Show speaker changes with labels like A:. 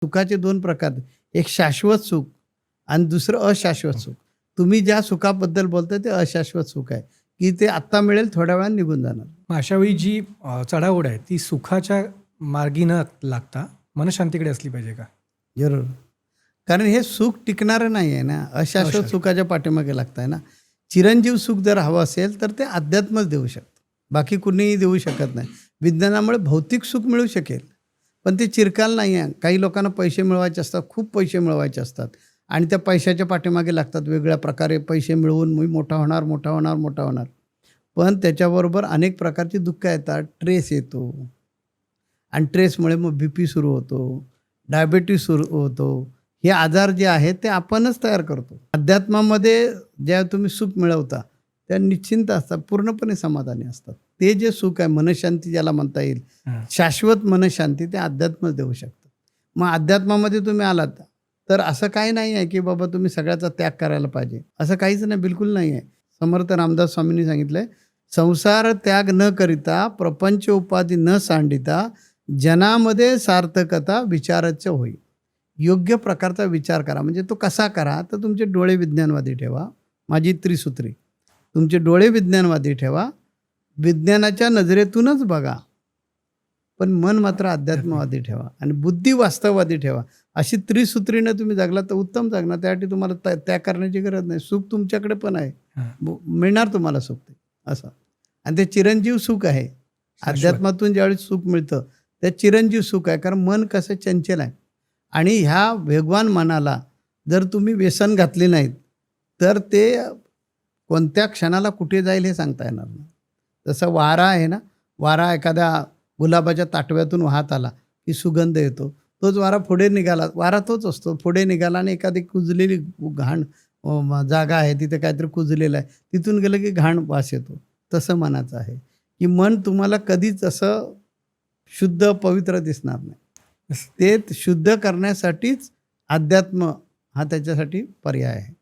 A: सुखाचे दोन प्रकार आहेत. एक शाश्वत सुख आणि दुसरं अशाश्वत सुख. तुम्ही ज्या सुखाबद्दल बोलताय ते अशाश्वत सुख आहे, की ते आत्ता मिळेल, थोड्या वेळाने निघून जाणार.
B: मग अशावेळी जी चढाओढ आहे ती सुखाच्या मार्गी न लागता मनशांतीकडे असली पाहिजे का?
A: जरूर. कारण हे सुख टिकणारं नाही आहे ना, अशाश्वत
B: अशाश्वत.
A: सुखाच्या पाठीमागे लागताय ना. चिरंजीव सुख जर हवं असेल तर ते अध्यात्मच देऊ शकतं, बाकी कुणीही देऊ शकत नाही. विज्ञानामुळे भौतिक सुख मिळू शकेल, पण ते चिरकाल नाही आहे. काही लोकांना पैसे मिळवायचे असतात, खूप पैसे मिळवायचे असतात आणि त्या पैशाच्या पाठीमागे लागतात. वेगळ्या प्रकारे पैसे मिळवून मी मोठा होणार, मोठा होणार, मोठा होणार. पण त्याच्याबरोबर अनेक प्रकारची दुःख येतात. ट्रेस येतो आणि ट्रेसमुळे मग BP सुरू होतो, डायबिटीस सुरू होतो. हे आजार जे आहेत ते आपणच तयार करतो. अध्यात्मामध्ये ज्या तुम्ही सुख मिळवता त्या निश्चिंत असतात, पूर्णपणे समाधानी असतात. ते जे सुख आहे, मनशांती ज्याला म्हणता येईल, शाश्वत मनशांती, ते अध्यात्मच देऊ शकतं. मग अध्यात्मामध्ये तुम्ही आलात तर असं काही नाही आहे की बाबा तुम्ही सगळ्याचा त्याग करायला पाहिजे, असं काहीच नाही, बिलकुल नाही आहे. समर्थ रामदास स्वामींनी सांगितलंय, संसार त्याग न करिता, प्रपंच उपाधी न सांडिता, जनामध्ये सार्थकता विचाराच होई. योग्य प्रकारचा विचार करा. म्हणजे तो कसा करा, तर तुमचे डोळे विज्ञानवादी ठेवा. माझी त्रिसूत्री, तुमचे डोळे विज्ञानवादी ठेवा, विज्ञानाच्या नजरेतूनच बघा, पण मन मात्र अध्यात्मवादी ठेवा आणि बुद्धी वास्तववादी ठेवा. अशी त्रिसूत्रीनं तुम्ही जगला तर उत्तम जगणार. त्यासाठी तुम्हाला त्याग करण्याची गरज नाही. सुख तुमच्याकडे पण आहे, मिळणार तुम्हाला सुख ते असं. आणि ते चिरंजीव सुख आहे. अध्यात्मातून ज्यावेळी सुख मिळतं ते चिरंजीव सुख आहे. कारण मन कसं चंचल आहे आणि ह्या वेगवान मनाला जर तुम्ही व्यसन घातले नाहीत तर ते कोणत्या क्षणाला कुठे जाईल हे सांगता येणार नाही. जसं वारा आहे ना, वारा एखाद्या गुलाबाच्या ताटव्यातून वाहत आला की सुगंध येतो, तोच वारा पुढे निघाला, वारा तोच असतो, पुढे निघाला आणि एखादी कुजलेली घाण जागा आहे, तिथे काहीतरी कुजलेलं आहे, तिथून गेलं की घाण वास येतो. तसं मनाचं आहे की मन तुम्हाला कधीच असं शुद्ध पवित्र दिसणार नाही. ते शुद्ध करण्यासाठीच अध्यात्म हा त्याच्यासाठी पर्याय आहे.